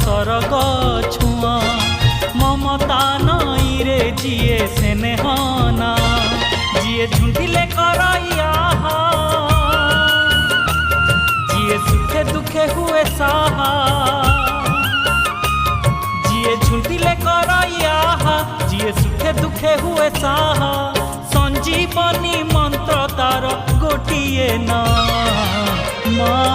सरग छुआ ममता नई रे जिए स्नेहना जिए झुंटिले करैया जिए सुखे दुखे हुए साहा जिए झुंटिले करैया जिए सुखे दुखे हुए साहा संजीवनी मंत्र तार गोटिए ना माँ